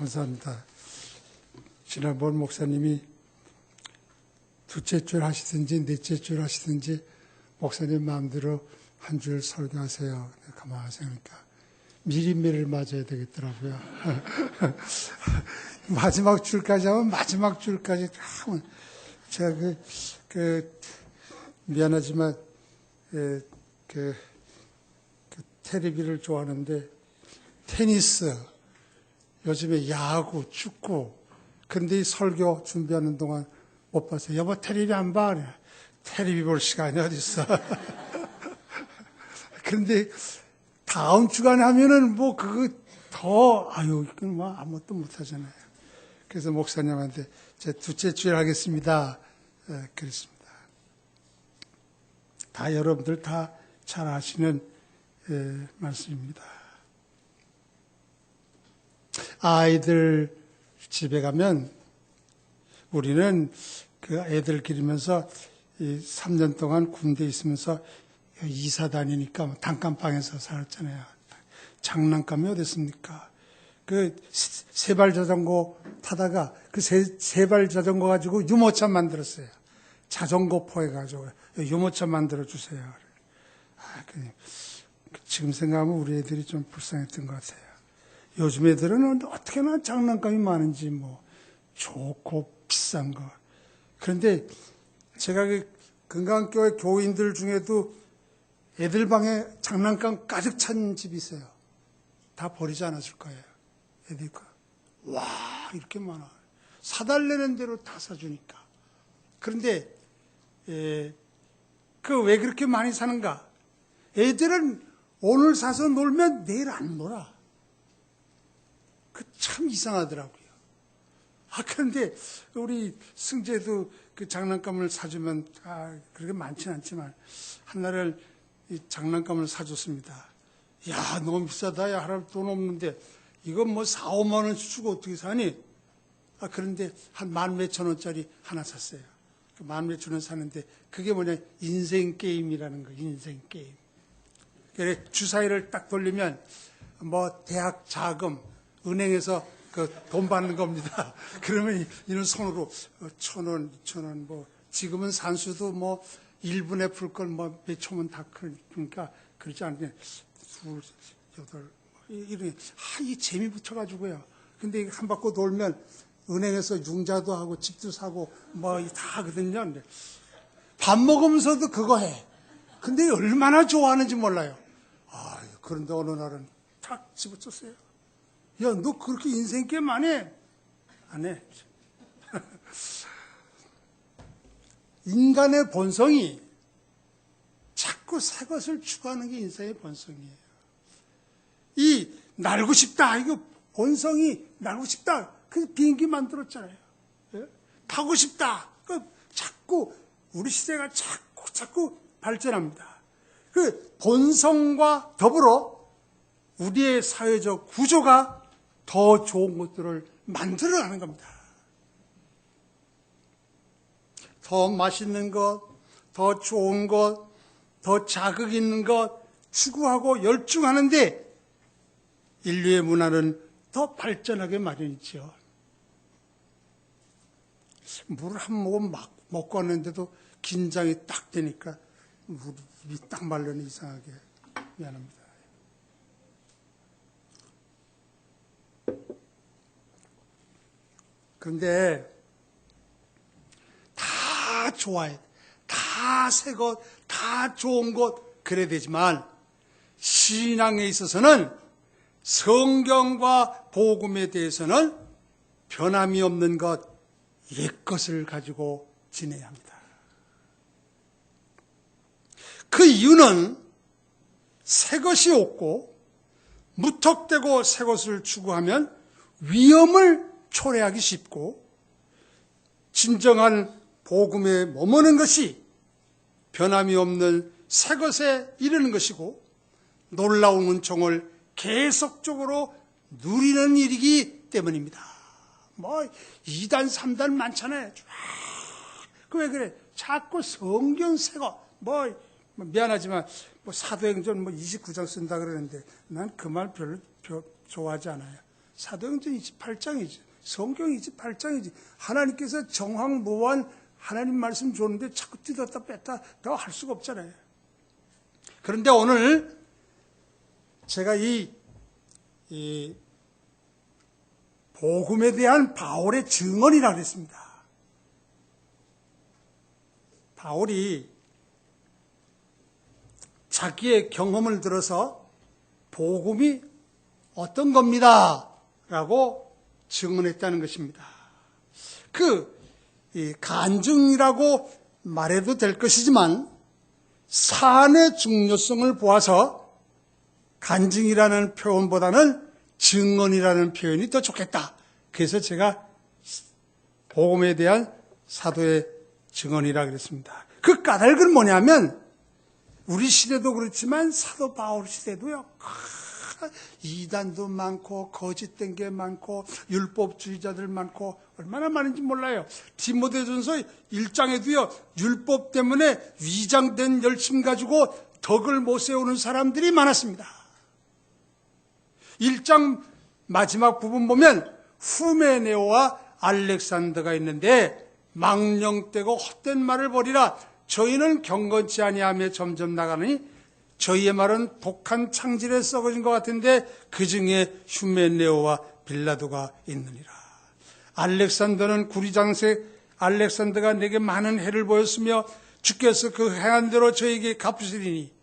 감사합니다. 지난번 목사님이 두째 줄 하시든지 넷째 줄 하시든지 목사님 마음대로 한 줄 설교하세요. 가만히 생각하니까 미리미리를 맞아야 되겠더라고요. 마지막 줄까지 하면 마지막 줄까지 하면 제가 미안하지만 테레비를 좋아하는데 테니스, 요즘에 야구, 축구, 근데 이 설교 준비하는 동안 못 봤어요. 여보 테레비 안 봐? 테레비 볼 시간이 어딨어. 그런데 다음 주간에 하면은 뭐 그거 이건 뭐 아무것도 못 하잖아요. 그래서 목사님한테 제 두째 주일 하겠습니다. 그랬습니다. 다 여러분들 다 잘 아시는 말씀입니다. 아이들 집에 가면 우리는 그 애들 기르면서 3년 동안 군대에 있으면서 이사 다니니까 단칸방에서 살았잖아요. 장난감이 어딨습니까? 그 세발 자전거 타다가 그 세발 자전거 가지고 유모차 만들었어요. 자전거 포해가지고 유모차 만들어 주세요. 지금 생각하면 우리 애들이 좀 불쌍했던 것 같아요. 요즘 애들은 어떻게나 장난감이 많은지 뭐 좋고 비싼 거. 그런데 제가 건강교회 교인들 중에도 애들 방에 장난감 가득 찬 집이 있어요. 다 버리지 않았을 거예요. 애들 거. 와, 이렇게 많아. 사달라는 대로 다 사주니까. 그런데 왜 그렇게 많이 사는가? 애들은 오늘 사서 놀면 내일 안 놀아. 참 이상하더라고요. 그런데 우리 승재도 그 장난감을 사주면, 그렇게 많지는 않지만, 한날을 이 장난감을 사줬습니다. 야, 너무 비싸다. 야, 할아버지 돈 없는데, 이건 뭐 4, 5만 원씩 주고 어떻게 사니? 그런데 한 10,000-몇천-원짜리 하나 샀어요. 10,000-몇천-원 사는데, 그게 뭐냐, 인생 게임이라는 거예요, 인생 게임. 그래, 주사위를 딱 돌리면, 뭐, 대학 자금, 은행에서 돈 받는 겁니다. 그러면 이런 손으로 1,000원, 2,000원, 뭐, 지금은 산수도 뭐, 1분에 풀 걸 뭐, 몇 초면 다 그러니까, 그렇지 않게, 2, 8, 이런, 이 재미 붙여가지고요. 근데 한 바퀴 돌면, 은행에서 융자도 하고, 집도 사고, 뭐, 다 하거든요. 밥 먹으면서도 그거 해. 근데 얼마나 좋아하는지 몰라요. 그런데 어느 날은 탁 집어쳤어요. 야, 너 그렇게 인생 게임 안 해? 안 해. 인간의 본성이 자꾸 새 것을 추구하는 게 인생의 본성이에요. 이 날고 싶다, 이거 본성이 날고 싶다. 그래서 비행기 만들었잖아요. 예? 타고 싶다. 자꾸 우리 시대가 자꾸 발전합니다. 그 본성과 더불어 우리의 사회적 구조가 더 좋은 것들을 만들어가는 겁니다. 더 맛있는 것, 더 좋은 것, 더 자극 있는 것 추구하고 열중하는데 인류의 문화는 더 발전하게 마련이죠. 물을 한 모금 막 먹고 왔는데도 긴장이 딱 되니까 입이 딱 말르는 이상하게. 미안합니다. 그런데 다 좋아해. 다 새 것, 다 좋은 것 그래야 되지만 신앙에 있어서는 성경과 복음에 대해서는 변함이 없는 것, 옛것을 가지고 지내야 합니다. 그 이유는 새 것이 없고 무턱대고 새 것을 추구하면 위험을 초래하기 쉽고 진정한 복음에 머무는 것이 변함이 없는 새 것에 이르는 것이고 놀라운 은총을 계속적으로 누리는 일이기 때문입니다. 뭐 2단, 3단 많잖아요. 그 왜 그래? 자꾸 성경 새 것, 미안하지만 사도행전 29장 쓴다 그러는데 난 그 말 별로 좋아하지 않아요. 사도행전 28장이지. 성경 28장이지. 하나님께서 정황무한 하나님 말씀 줬는데 자꾸 뜯었다 뺐다 더 할 수가 없잖아요. 그런데 오늘 제가 이 복음에 대한 바울의 증언이라고 했습니다. 바울이 자기의 경험을 들어서 복음이 어떤 겁니다 라고 증언했다는 것입니다. 간증이라고 말해도 될 것이지만 사안의 중요성을 보아서 간증이라는 표현보다는 증언이라는 표현이 더 좋겠다. 그래서 제가 복음에 대한 사도의 증언이라 그랬습니다. 그 까닭은 뭐냐면 우리 시대도 그렇지만 사도 바울 시대도요. 이단도 많고 거짓된 게 많고 율법주의자들 많고 얼마나 많은지 몰라요. 디모데전서 1장에도요. 율법 때문에 위장된 열심 가지고 덕을 못 세우는 사람들이 많았습니다. 1장 마지막 부분 보면 후메네오와 알렉산더가 있는데 망령되고 헛된 말을 버리라. 저희는 경건치 아니하며 점점 나가니 저희의 말은 독한 창질에 썩어진 것 같은데 그 중에 휴메네오와 빌라도가 있느니라. 알렉산더는 구리장색 알렉산더가 내게 많은 해를 보였으며 주께서 그 행한 대로 저에게 갚으시리니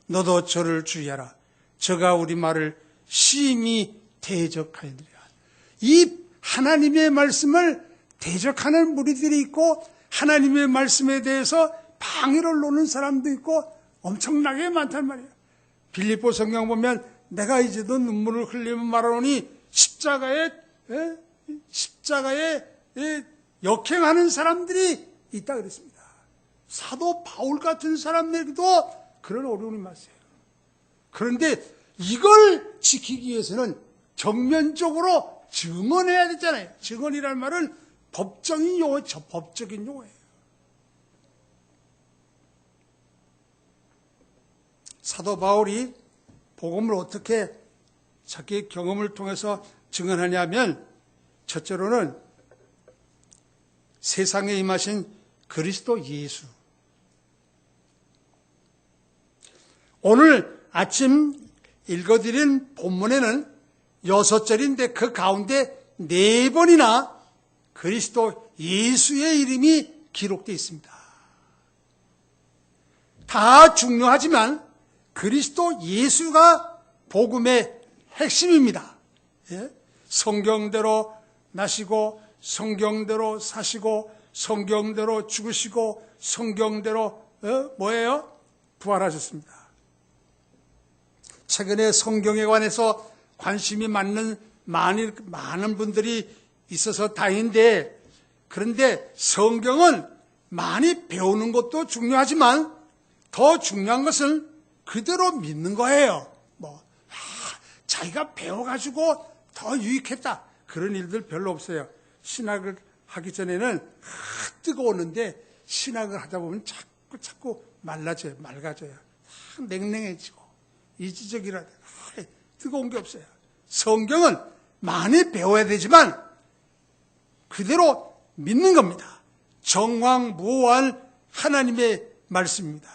너도 저를 주의하라. 저가 우리 말을 심히 대적하였느니라. 이 하나님의 말씀을 대적하는 무리들이 있고 하나님의 말씀에 대해서 방해를 놓는 사람도 있고 엄청나게 많단 말이에요. 빌립보 성경 보면 내가 이제도 눈물을 흘리며 말하노니 십자가에 역행하는 사람들이 있다 그랬습니다. 사도 바울 같은 사람들도 그런 어려움이 많았어요. 그런데 이걸 지키기 위해서는 정면적으로 증언해야 되잖아요. 증언이라는 말은 법적인 용어죠. 법적인 용어예요. 사도 바울이 복음을 어떻게 자기의 경험을 통해서 증언하냐면 첫째로는 세상에 임하신 그리스도 예수. 오늘 아침 읽어드린 본문에는 6절인데 그 가운데 4번이나 그리스도 예수의 이름이 기록되어 있습니다. 다 중요하지만 그리스도 예수가 복음의 핵심입니다. 성경대로 나시고 성경대로 사시고 성경대로 죽으시고 성경대로 부활하셨습니다. 최근에 성경에 관해서 관심이 많은 분들이 있어서 다행인데 그런데 성경은 많이 배우는 것도 중요하지만 더 중요한 것은 그대로 믿는 거예요. 자기가 배워가지고 더 유익했다. 그런 일들 별로 없어요. 신학을 하기 전에는 뜨거웠는데 신학을 하다 보면 자꾸 맑아져요. 냉랭해지고 이지적이라 뜨거운 게 없어요. 성경은 많이 배워야 되지만 그대로 믿는 겁니다. 정황무오한 하나님의 말씀입니다.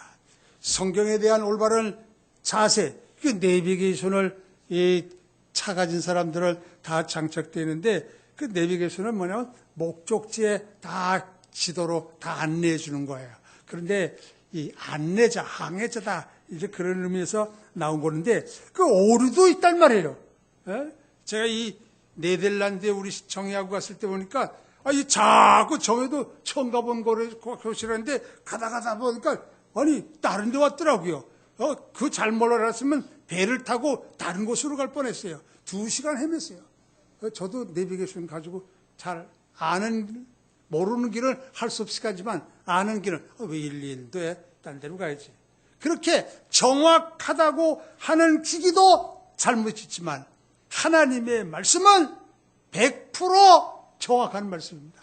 성경에 대한 올바른 자세, 그 내비게이션을 차 가진 사람들을 다 장착되어 있는데 그 내비게이션은 뭐냐면 목적지에 다 지도로 다 안내해 주는 거예요. 그런데 이 안내자, 항해자다 이제 그런 의미에서 나온 건데 그 오류도 있단 말이에요. 제가 이 네덜란드에 우리 정예하고 갔을 때 보니까 이 자꾸 정예도 처음 가본 곳이라는데 가다 보니까 아니 다른 데 왔더라고요. 그 잘못 알았으면 배를 타고 다른 곳으로 갈 뻔했어요. 2시간 헤맸어요. 저도 내비게이션 가지고 잘 모르는 길을 할 수 없이 가지만 아는 길은 왜 112에 딴 데로 가야지. 그렇게 정확하다고 하는 기기도 잘못있지만 하나님의 말씀은 100% 정확한 말씀입니다.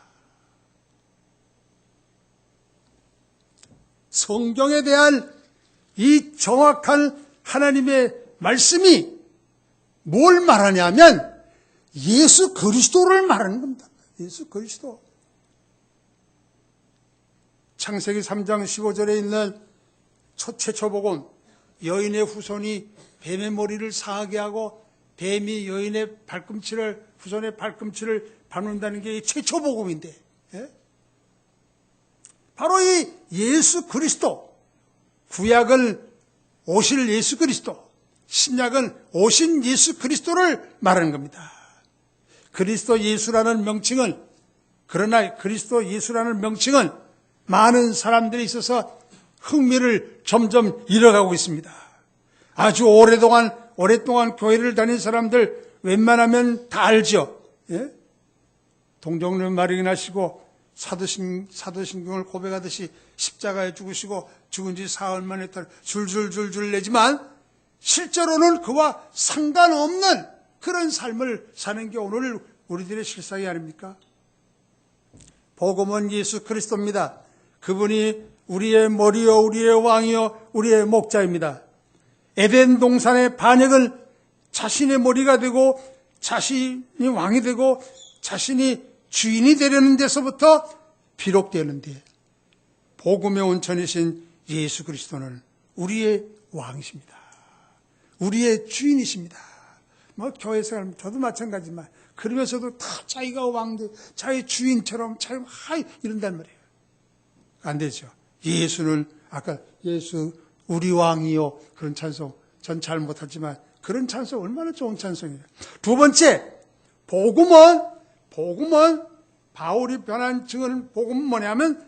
성경에 대한 이 정확한 하나님의 말씀이 뭘 말하냐면 예수 그리스도를 말하는 겁니다. 예수 그리스도. 창세기 3장 15절에 있는 최초 복음, 여인의 후손이 뱀의 머리를 상하게 하고 뱀이 여인의 후손의 발꿈치를 밟는다는 게 최초 복음인데, 예? 바로 이 예수 그리스도, 구약은 오실 예수 그리스도, 신약은 오신 예수 그리스도를 말하는 겁니다. 그리스도 예수라는 명칭은, 그러나 그리스도 예수라는 명칭은 많은 사람들이 있어서 흥미를 점점 잃어가고 있습니다. 아주 오랫동안 교회를 다닌 사람들 웬만하면 다 알죠. 예? 동정녀 마리아 하시고 사도신경을 고백하듯이 십자가에 죽으시고 죽은 지 사흘 만에 줄줄줄줄 내지만 실제로는 그와 상관없는 그런 삶을 사는 게 오늘 우리들의 실상이 아닙니까? 복음은 예수 그리스도입니다. 그분이 우리의 머리요, 우리의 왕이요, 우리의 목자입니다. 에덴 동산의 반역을 자신의 머리가 되고 자신이 왕이 되고 자신이 주인이 되려는 데서부터 비롯되는데, 복음의 온천이신 예수 그리스도는 우리의 왕이십니다. 우리의 주인이십니다. 뭐 교회 생활 저도 마찬가지지만 그러면서도 다 자기가 왕대, 자기 주인처럼 자기 이런단 말이에요. 안 되죠. 예수는 아까 예수 우리 왕이요, 그런 찬송 전 잘 못하지만 그런 찬송 얼마나 좋은 찬송이에요. 두 번째, 복음은 바울이 변한 증언, 복음은 뭐냐면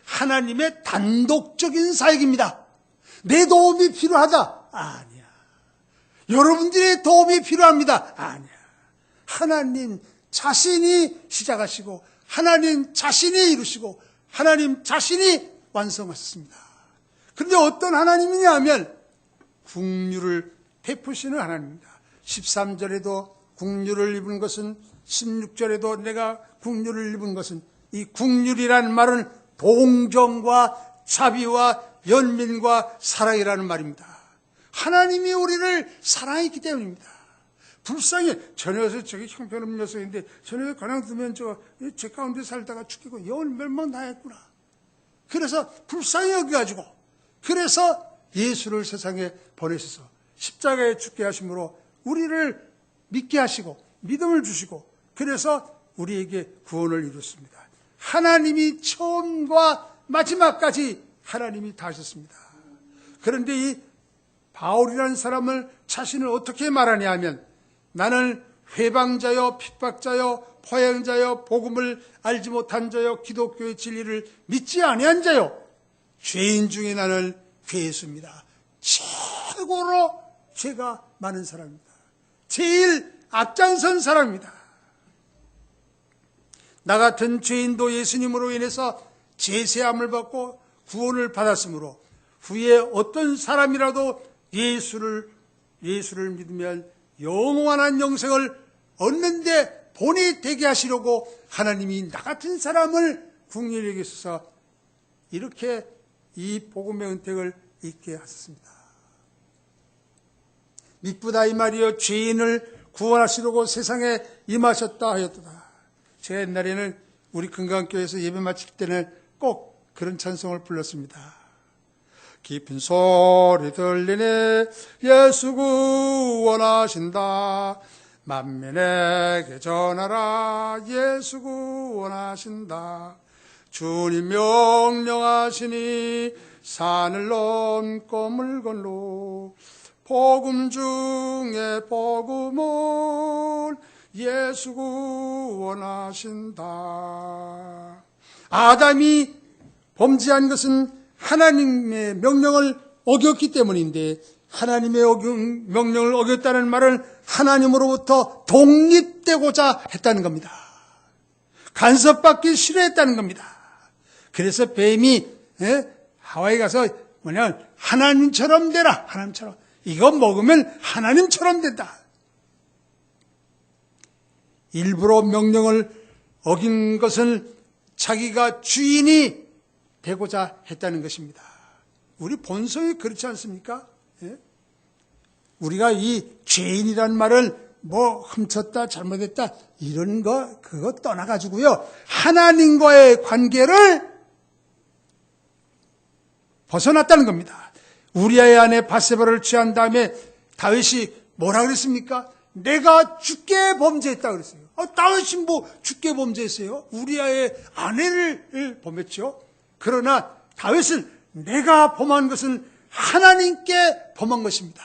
하나님의 단독적인 사역입니다. 내 도움이 필요하다? 아니야. 여러분들의 도움이 필요합니다? 아니야. 하나님 자신이 시작하시고 하나님 자신이 이루시고 하나님 자신이 완성하셨습니다. 그런데 어떤 하나님이냐 하면 국류를 베푸시는 하나님입니다. 13절에도 국류를 입은 것은, 16절에도 내가 국류를 입은 것은, 이 국률이라는 말은 동정과 자비와 연민과 사랑이라는 말입니다. 하나님이 우리를 사랑했기 때문입니다. 불쌍해. 저 녀석, 저기 형편없는 녀석인데 저 녀석 그냥 두면 제 가운데 살다가 죽겠고 영원 멸망 당했구나. 그래서 불쌍히 여겨가지고, 그래서 예수를 세상에 보내셔서 십자가에 죽게 하심으로 우리를 믿게 하시고 믿음을 주시고, 그래서 우리에게 구원을 이뤘습니다. 하나님이 처음과 마지막까지 하나님이 다 하셨습니다. 그런데 이 바울이라는 사람을 자신을 어떻게 말하냐 하면, 나는 회방자여 핍박자여 포행자여 복음을 알지 못한 자여 기독교의 진리를 믿지 아니한 자여 죄인 중에 나는 괴수입니다. 최고로 죄가 많은 사람입니다. 제일 앞장선 사람입니다. 나 같은 죄인도 예수님으로 인해서 제세함을 받고 구원을 받았으므로 후에 어떤 사람이라도 예수를 믿으면 영원한 영생을 얻는데 본이 되게 하시려고 하나님이 나 같은 사람을 국률에 여기셔서 이렇게 이 복음의 은택을 있게 하셨습니다. 미쁘다 이 말이여, 죄인을 구원하시려고 세상에 임하셨다 하였도다. 제가 옛날에는 우리 금강교회에서 예배 마칠 때는 꼭 그런 찬송을 불렀습니다. 깊은 소리 들리네 예수 구원하신다. 만민에게 전하라 예수 구원하신다. 주님 명령하시니 산을 넘고 물 건너 복음 중에 복음은 예수 구원하신다. 아담이 범죄한 것은 하나님의 명령을 어겼기 때문인데, 하나님의 명령을 어겼다는 말은 하나님으로부터 독립되고자 했다는 겁니다. 간섭받기 싫어했다는 겁니다. 그래서 뱀이 하와이 가서 하나님처럼 되라, 하나님처럼, 이거 먹으면 하나님처럼 된다. 일부러 명령을 어긴 것은 자기가 주인이 되고자 했다는 것입니다. 우리 본성이 그렇지 않습니까? 예? 우리가 이 죄인이라는 말을 뭐 훔쳤다 잘못했다 이런 거 그거 떠나가지고요. 하나님과의 관계를 벗어났다는 겁니다. 우리아의 아내 바세바를 취한 다음에 다윗이 뭐라 그랬습니까? 내가 주께 범죄했다 그랬어요. 다윗이 뭐 주께 범죄했어요? 우리아의 아내를 범했죠. 그러나 다윗은 내가 범한 것은 하나님께 범한 것입니다.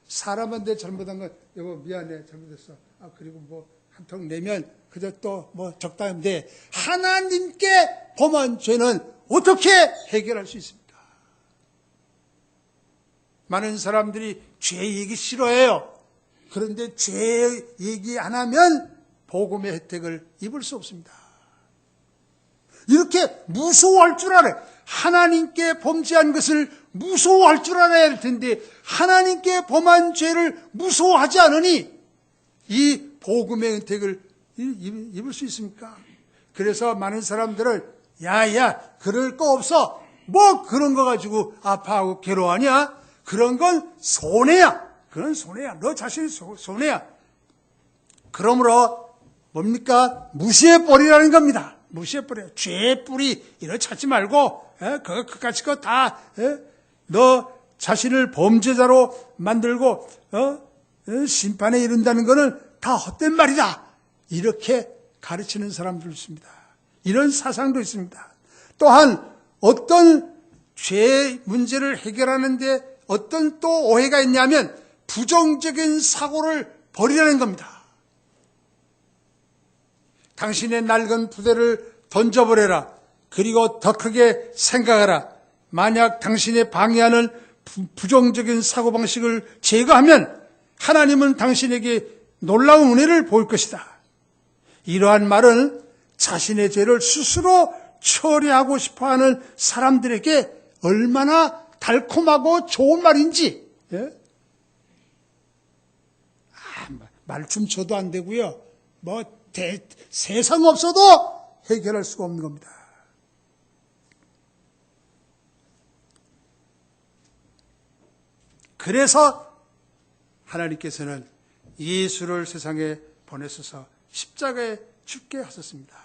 사람한테 잘못한 건 여보 미안해 잘못했어. 그리고 뭐 한 통 내면 그저 또 뭐 적당한데 하나님께 범한 죄는 어떻게 해결할 수 있습니까? 많은 사람들이 죄 얘기 싫어해요. 그런데 죄 얘기 안 하면 복음의 혜택을 입을 수 없습니다. 이렇게 무서워할 줄 알아요. 하나님께 범죄한 것을 무서워할 줄 알아야 할 텐데 하나님께 범한 죄를 무서워하지 않으니 이 복음의 혜택을 입을 수 있습니까? 그래서 많은 사람들을 야야 그럴 거 없어. 뭐 그런 거 가지고 아파하고 괴로워하냐? 그런 건 손해야. 그건 손해야. 너 자신이 손해야. 그러므로 뭡니까? 무시해버리라는 겁니다. 무시해버려. 죄의 뿌리 이런 찾지 말고 그거 그까짓 거 다 너 자신을 범죄자로 만들고 심판에 이른다는 거는 다 헛된 말이다. 이렇게 가르치는 사람들도 있습니다. 이런 사상도 있습니다. 또한 어떤 죄의 문제를 해결하는데 어떤 또 오해가 있냐면 부정적인 사고를 버리라는 겁니다. 당신의 낡은 부대를 던져버려라. 그리고 더 크게 생각하라. 만약 당신의 방해하는 부정적인 사고방식을 제거하면 하나님은 당신에게 놀라운 은혜를 보일 것이다. 이러한 말은 자신의 죄를 스스로 처리하고 싶어하는 사람들에게 얼마나 달콤하고 좋은 말인지 말춤 춰도 안 되고요. 뭐 세상 없어도 해결할 수가 없는 겁니다. 그래서 하나님께서는 예수를 세상에 보내셔서 십자가에 죽게 하셨습니다.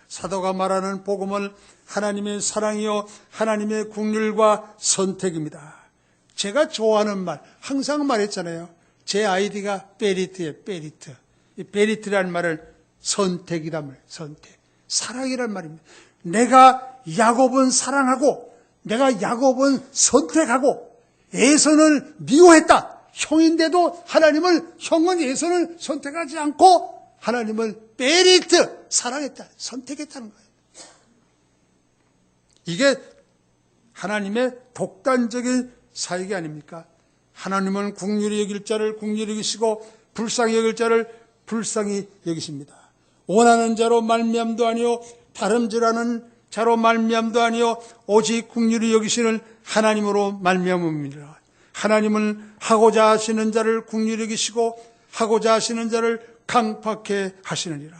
사도가 말하는 복음은 하나님의 사랑이요 하나님의 긍휼과 선택입니다. 제가 좋아하는 말, 항상 말했잖아요. 제 아이디가 베리트예요. 베리트. 이 베리트라는 말은 선택이란 말이에요. 선택. 사랑이란 말입니다. 내가 야곱은 사랑하고 내가 야곱은 선택하고 에서는 미워했다. 형인데도 하나님을 형은 에서는 선택하지 않고 하나님을 베리트 사랑했다. 선택했다는 거예요. 이게 하나님의 독단적인 사역이 아닙니까? 하나님은 긍휼히 여길 자를 긍휼히 여기시고 불쌍히 여길 자를 불쌍히 여기십니다. 원하는 자로 말미암도 아니요 다름질하는 자로 말미암도 아니요 오직 긍휼히 여기시는 하나님으로 말미암음이니라. 하나님은 하고자 하시는 자를 긍휼히 여기시고 하고자 하시는 자를 강팍해 하시느니라.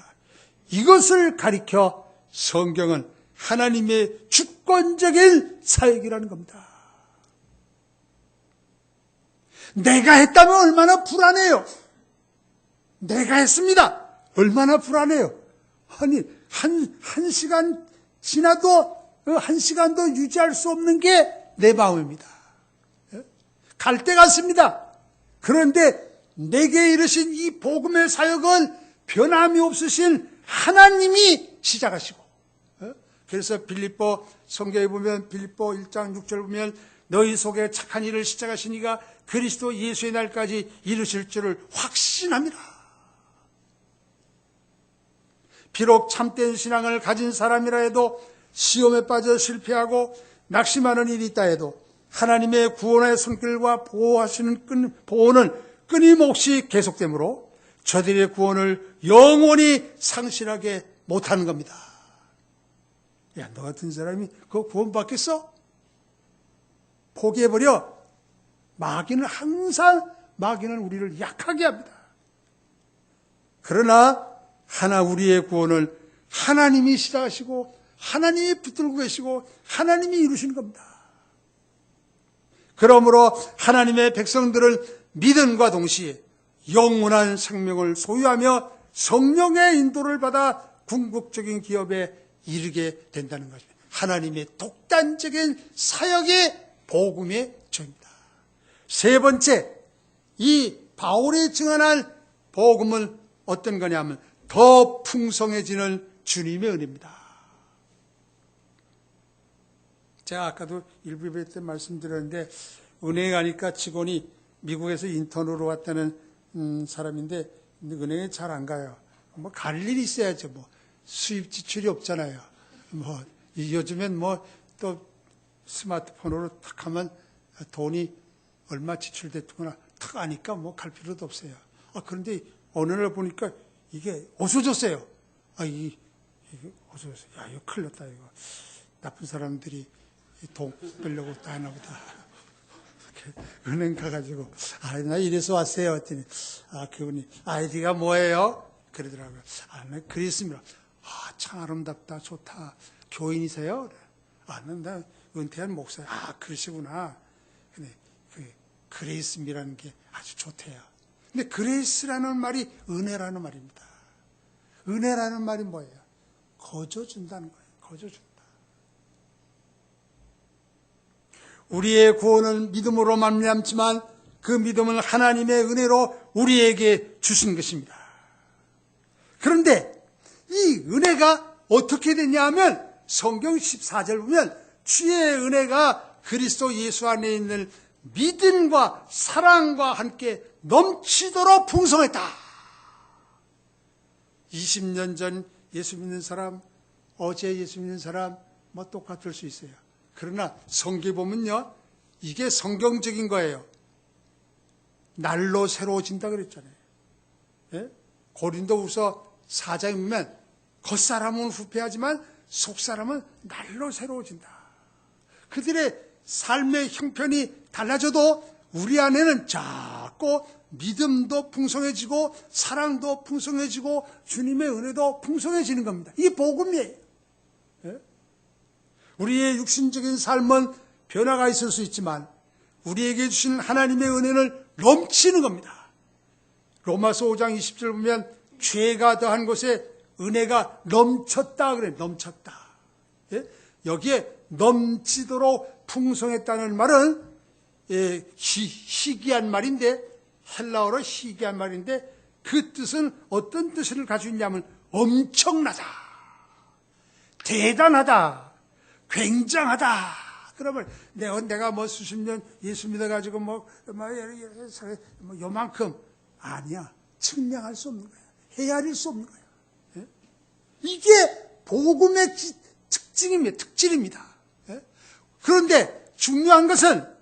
이것을 가리켜 성경은 하나님의 주권적인 사역이라는 겁니다. 내가 했다면 얼마나 불안해요. 내가 했습니다. 얼마나 불안해요. 아니 한 시간 지나도 한 시간도 유지할 수 없는 게 내 마음입니다. 갈 때 같습니다. 그런데 내게 이르신 이 복음의 사역은 변함이 없으신 하나님이 시작하시고 그래서 빌립보 성경에 보면 빌립보 1장 6절 보면 너희 속에 착한 일을 시작하신 이가 그리스도 예수의 날까지 이루실 줄을 확신합니다. 비록 참된 신앙을 가진 사람이라 해도 시험에 빠져 실패하고 낙심하는 일이 있다 해도 하나님의 구원의 손길과 보호는 끊임없이 계속되므로 저들의 구원을 영원히 상실하게 못하는 겁니다. 야, 너 같은 사람이 그거 구원 받겠어? 포기해버려. 마귀는 우리를 약하게 합니다. 그러나 우리의 구원을 하나님이 시작하시고 하나님이 붙들고 계시고 하나님이 이루시는 겁니다. 그러므로 하나님의 백성들은 믿음과 동시에 영원한 생명을 소유하며 성령의 인도를 받아 궁극적인 기업에 이르게 된다는 것입니다. 하나님의 독단적인 사역의 복음의 전입니다. 세 번째, 이 바울이 증언할 복음은 어떤 거냐면 더 풍성해지는 주님의 은혜입니다. 제가 아까도 일부 예배 때 말씀드렸는데, 은행에 가니까 직원이 미국에서 인턴으로 왔다는 사람인데 은행에 잘 안 가요. 뭐 갈 일이 있어야죠. 뭐 수입 지출이 없잖아요. 뭐 요즘엔 뭐 또 스마트폰으로 탁 하면 돈이 얼마 지출됐구나 탁 아니까 뭐 갈 필요도 없어요. 그런데 어느 날 보니까 이게 없어졌어요. 이게 없어졌어요. 야, 이거 큰일 났다, 이거. 나쁜 사람들이 돈 빼려고 다 하나 보다. 은행 가가지고, 나 이래서 왔어요. 했더니, 그분이, 아이디가 뭐예요? 그러더라고요. 나 그리스입니다. 참 아름답다, 좋다. 교인이세요? 나 은퇴한 목사야. 그러시구나. 근데 그레이스미라는 게 아주 좋대요. 근데 그레이스라는 말이 은혜라는 말입니다. 은혜라는 말이 뭐예요? 거저준다는 거예요. 거저준다. 우리의 구원은 믿음으로 말미암지만 그 믿음은 하나님의 은혜로 우리에게 주신 것입니다. 그런데 이 은혜가 어떻게 되냐 하면 성경 14절 보면 주의 은혜가 그리스도 예수 안에 있는 믿음과 사랑과 함께 넘치도록 풍성했다. 20년 전 예수 믿는 사람, 어제 예수 믿는 사람 뭐 똑같을 수 있어요. 그러나 성경에 보면요, 이게 성경적인 거예요. 날로 새로워진다 그랬잖아요. 예? 고린도후서 4장에 보면 겉사람은 후패하지만 속사람은 날로 새로워진다. 그들의 삶의 형편이 달라져도 우리 안에는 자꾸 믿음도 풍성해지고 사랑도 풍성해지고 주님의 은혜도 풍성해지는 겁니다. 이게 복음이에요. 예? 우리의 육신적인 삶은 변화가 있을 수 있지만 우리에게 주신 하나님의 은혜는 넘치는 겁니다. 로마서 5장 20절 보면 죄가 더한 곳에 은혜가 넘쳤다 그래요. 넘쳤다. 예? 여기에 넘치도록 풍성했다는 말은 희귀한 말인데, 헬라어로 희귀한 말인데 그 뜻은 어떤 뜻을 가지고 있냐면 엄청나다, 대단하다, 굉장하다. 그러면 내가 뭐 수십 년 예수 믿어가지고 요만큼 아니야. 측량할 수 없는 거야. 헤아릴 수 없는 거야. 예? 이게 복음의 특징입니다. 예? 그런데 중요한 것은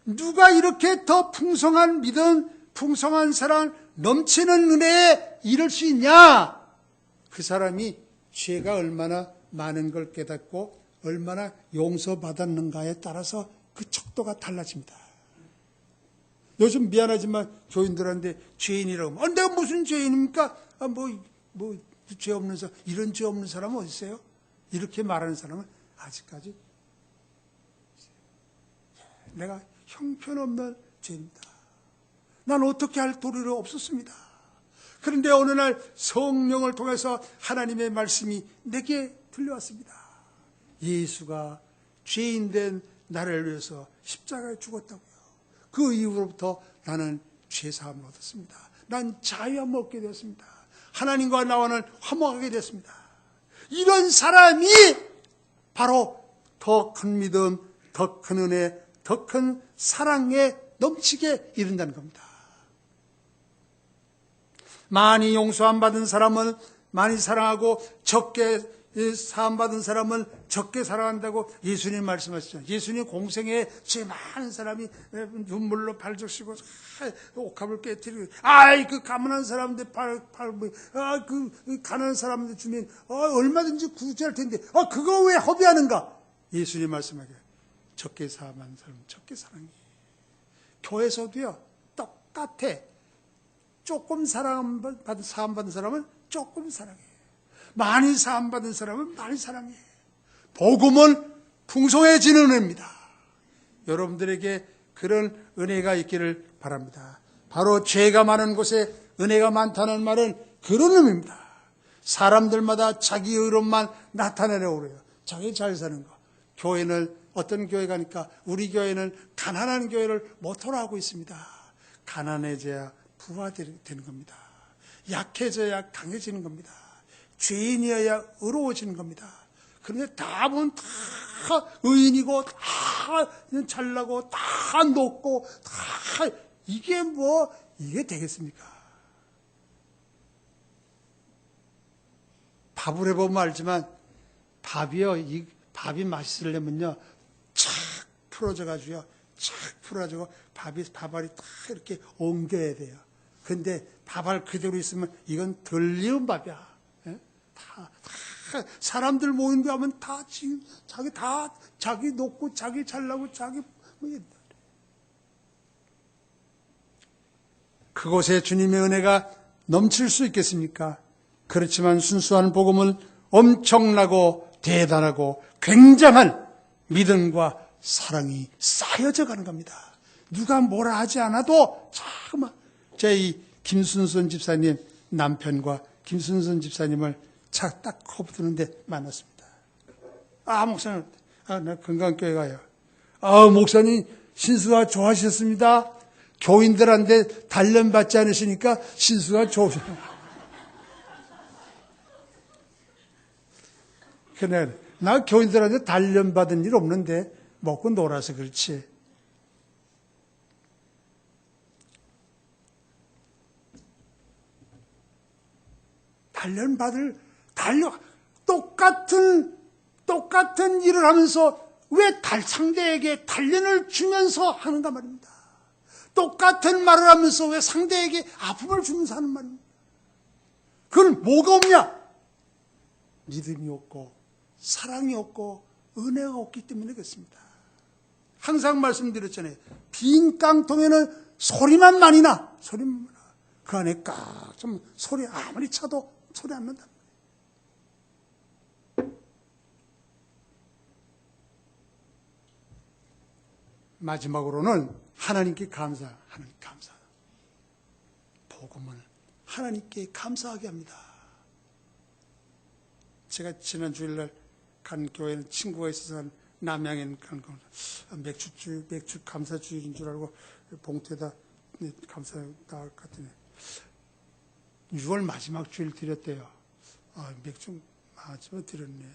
누가 이렇게 더 풍성한 믿음, 풍성한 사랑, 넘치는 은혜에 이를 수 있냐? 그 사람이 죄가 얼마나 많은 걸 깨닫고 얼마나 용서받았는가에 따라서 그 척도가 달라집니다. 요즘 미안하지만 교인들한테 죄인이라고 하면 내가 무슨 죄인입니까? 죄 없는 사람, 이런 죄 없는 사람은 어디 있어요? 이렇게 말하는 사람은 아직까지 내가 형편없는 죄입니다. 난 어떻게 할 도리가 없었습니다. 그런데 어느 날 성령을 통해서 하나님의 말씀이 내게 들려왔습니다. 예수가 죄인된 나를 위해서 십자가에 죽었다고요. 그 이후로부터 나는 죄사함을 얻었습니다. 난 자유함을 얻게 되었습니다. 하나님과 나와는 화목하게 됐습니다. 이런 사람이 바로 더 큰 믿음, 더 큰 은혜, 더 큰 사랑에 넘치게 이른다는 겁니다. 많이 용서함 받은 사람은 많이 사랑하고 적게 사함받은 사람은 적게 사랑한다고 예수님 말씀하시죠. 예수님 공생에 죄 많은 사람이 눈물로 발 적시고 옥합을 깨뜨리고 그 가난한 사람들 그 가난한 사람들 주면 얼마든지 구제할 텐데 그거 왜 허비하는가? 예수님 말씀하게 적게 사함받은 사람은 적게 사랑해. 교회에서도요 똑같아. 조금 사함받은 사람은 조금 사랑해. 많이 사함받은 사람은 많이 사랑해. 복음은 풍성해지는 은혜입니다. 여러분들에게 그런 은혜가 있기를 바랍니다. 바로 죄가 많은 곳에 은혜가 많다는 말은 그런 의미입니다. 사람들마다 자기 의롭만 나타내려고 그래요. 자기 잘 사는 거. 교회는 어떤 교회 가니까 우리 교회는 가난한 교회를 모토로 하고 있습니다. 가난해져야 부가 되는 겁니다. 약해져야 강해지는 겁니다. 죄인이어야 의로워지는 겁니다. 그런데 다분 다 의인이고 다 잘나고 다 높고 다 이게 되겠습니까? 밥을 해보면 알지만 이 밥이 맛있으려면요 착 풀어져가지고요 착 풀어가지고 밥알이 딱 이렇게 옮겨야 돼요. 근데 밥알 그대로 있으면 이건 덜 익은 밥이야. 예? 다 사람들 모인 데 하면 자기 높고 자기 잘나고 자기 그곳에 주님의 은혜가 넘칠 수 있겠습니까? 그렇지만 순수한 복음은 엄청나고 대단하고 굉장한 믿음과 사랑이 쌓여져 가는 겁니다. 누가 뭐라 하지 않아도 자꾸만 이 김순선 집사님 남편과 김순선 집사님을 차 딱 커부드는데 만났습니다. 목사님, 나 건강교회 가요. 목사님 신수가 좋아하셨습니다. 교인들한테 단련받지 않으시니까 신수가 좋으셔요. 그래, 나 교인들한테 단련받은 일 없는데 먹고 놀아서 그렇지. 똑같은 일을 하면서 왜 상대에게 단련을 주면서 하는가 말입니다. 똑같은 말을 하면서 왜 상대에게 아픔을 주면서 하는 말입니다. 그건 뭐가 없냐? 믿음이 없고 사랑이 없고 은혜가 없기 때문에 그렇습니다. 항상 말씀드렸잖아요. 빈 깡통에는 소리만 많이 나. 그 안에 좀 소리 아무리 차도 소리 안 난다. 마지막으로는 하나님께 감사. 복음을 하나님께 감사하게 합니다. 제가 지난 주일날 간 교회는 친구가 있어서 남양에 간 겁니다. 맥주 감사주일인 줄 알고 봉투에다 감사 나갈 것 같더니 6월 마지막 주일 드렸대요. 맥주 마지막 드렸네.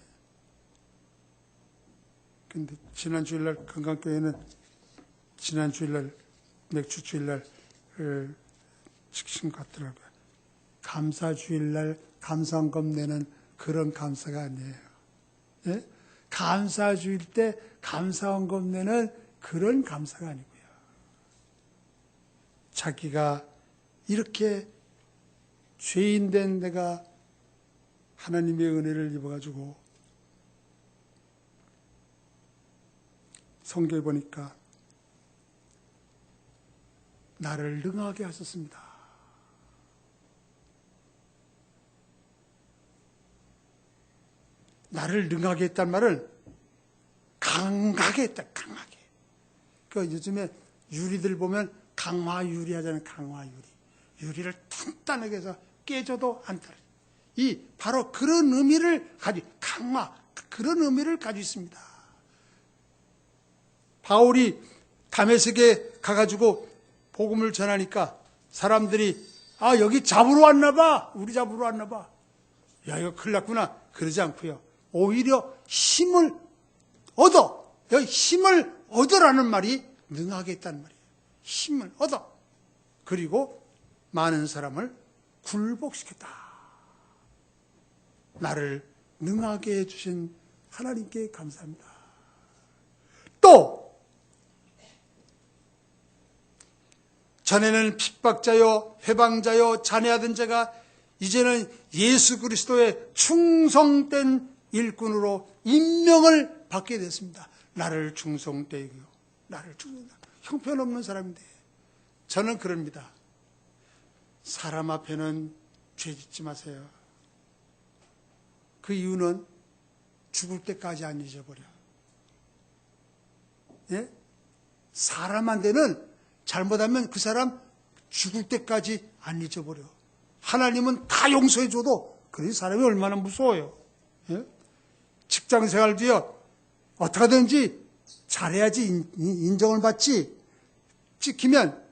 근데 지난 주일날 건강교회는 지난 주일날 맥주 주일날 지킨 것 같더라고요. 감사 주일날 감사헌금 내는 그런 감사가 아니에요. 예? 감사 주일 때 감사헌금 내는 그런 감사가 아니고요. 자기가 이렇게 죄인된 내가 하나님의 은혜를 입어가지고 성경에 보니까 나를 능하게 하셨습니다. 나를 능하게 했단 말은 강하게 했다. 강하게. 요즘에 유리들 보면 강화유리 하잖아요. 강화유리. 유리를 단단하게 해서 깨져도 안 떨어져. 바로 그런 의미를 가지고 그런 의미를 가지고 있습니다. 바울이 다메섹에 가가지고 복음을 전하니까 사람들이 여기 잡으러 왔나 봐. 우리 잡으러 왔나 봐. 야, 이거 큰일 났구나. 그러지 않고요. 오히려 힘을 얻어. 여기 힘을 얻으라는 말이 능하게 했다는 말이에요. 힘을 얻어. 그리고 많은 사람을 굴복시켰다. 나를 능하게 해주신 하나님께 감사합니다. 또 전에는 핍박자요 해방자요 잔해하던 자가 이제는 예수 그리스도의 충성된 일꾼으로 임명을 받게 됐습니다. 나를 충성되고요. 형편없는 사람인데 저는 그럽니다. 사람 앞에는 죄 짓지 마세요. 그 이유는 죽을 때까지 안 잊어버려. 예? 사람한테는 잘못하면 그 사람 죽을 때까지 안 잊어버려. 하나님은 다 용서해줘도 그런 사람이 얼마나 무서워요. 예? 직장생활도요. 어떻게 하든지 잘해야지 인정을 받지. 찍히면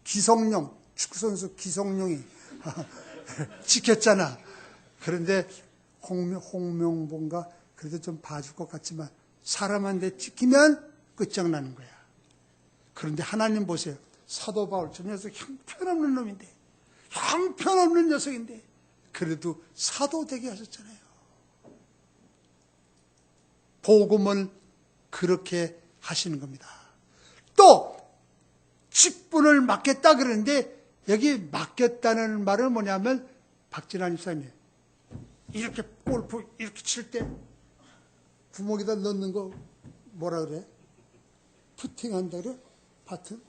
기성용, 축구선수 기성용이 찍혔잖아. 그런데 홍명보인가 그래도 좀 봐줄 것 같지만 사람한테 찍히면 끝장나는 거야. 그런데 하나님 보세요. 사도 바울 저 녀석 형편없는 놈인데, 형편없는 녀석인데 그래도 사도 되게 하셨잖아요. 복음은 그렇게 하시는 겁니다. 또 직분을 맡겠다 그러는데 여기 맡겼다는 말은 뭐냐면 박진환 집사님 이렇게 골프 이렇게 칠 때 구멍에다 넣는 거 뭐라 그래? 푸팅한다 그래? 파트?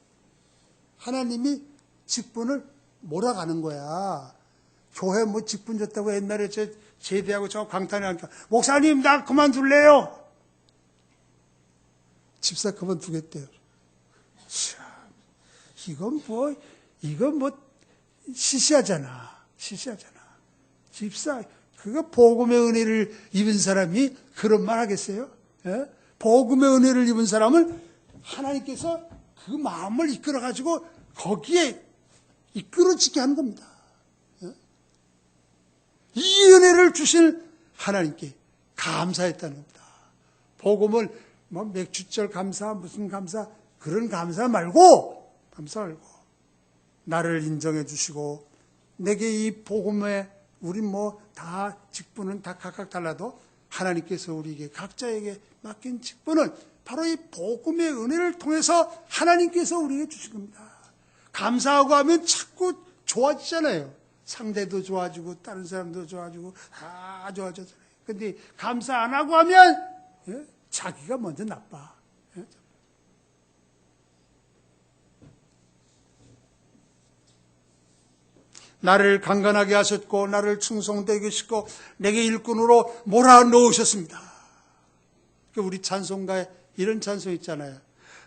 하나님이 직분을 몰아가는 거야. 교회 뭐 직분 줬다고 옛날에 저 제대하고 저 강탄에 하니까 목사님 나 그만둘래요. 집사 그만두겠대요. 참, 이건 뭐 시시하잖아. 집사 그거 복음의 은혜를 입은 사람이 그런 말 하겠어요? 예? 복음의 은혜를 입은 사람을 하나님께서 그 마음을 이끌어가지고 거기에 이끌어지게 하는 겁니다. 예? 이 은혜를 주신 하나님께 감사했다는 겁니다. 복음을 뭐 맥주절 감사, 무슨 감사, 그런 감사 말고 나를 인정해 주시고 내게 이 복음에 우리 뭐 다 직분은 다 각각 달라도 하나님께서 우리에게 각자에게 맡긴 직분은 바로 이 복음의 은혜를 통해서 하나님께서 우리에게 주신 겁니다. 감사하고 하면 자꾸 좋아지잖아요. 상대도 좋아지고 다른 사람도 좋아지고 다 좋아지잖아요. 근데 감사 안 하고 하면 자기가 먼저 나빠. 나를 강건하게 하셨고 나를 충성되게 하시고 내게 일꾼으로 몰아넣으셨습니다. 우리 찬송가에 이런 찬송 있잖아요.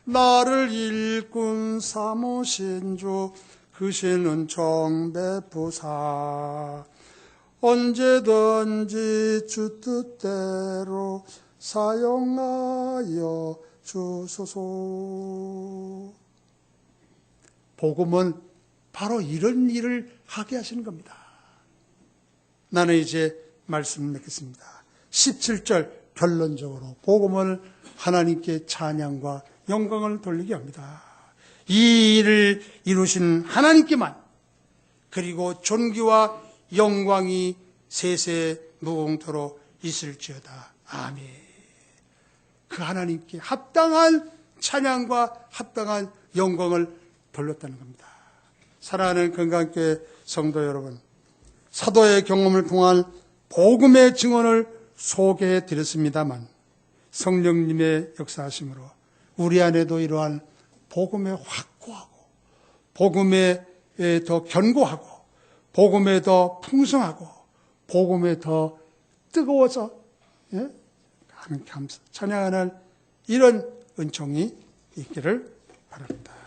나를 일꾼 삼으신 주 그시는 정배부사 언제든지 주 뜻대로 사용하여 주소서. 복음은 바로 이런 일을 하게 하시는 겁니다. 나는 이제 말씀을 맺겠습니다. 17절 결론적으로 복음을 하나님께 찬양과 영광을 돌리게 합니다. 이 일을 이루신 하나님께만 그리고 존귀와 영광이 세세 무궁토록 있을지어다. 아멘. 그 하나님께 합당한 찬양과 합당한 영광을 돌렸다는 겁니다. 사랑하는 건강교회 성도 여러분, 사도의 경험을 통한 복음의 증언을 소개해 드렸습니다만 성령님의 역사하심으로 우리 안에도 이러한 복음에 확고하고 복음에 더 견고하고 복음에 더 풍성하고 복음에 더 뜨거워서 찬양하는 이런 은총이 있기를 바랍니다.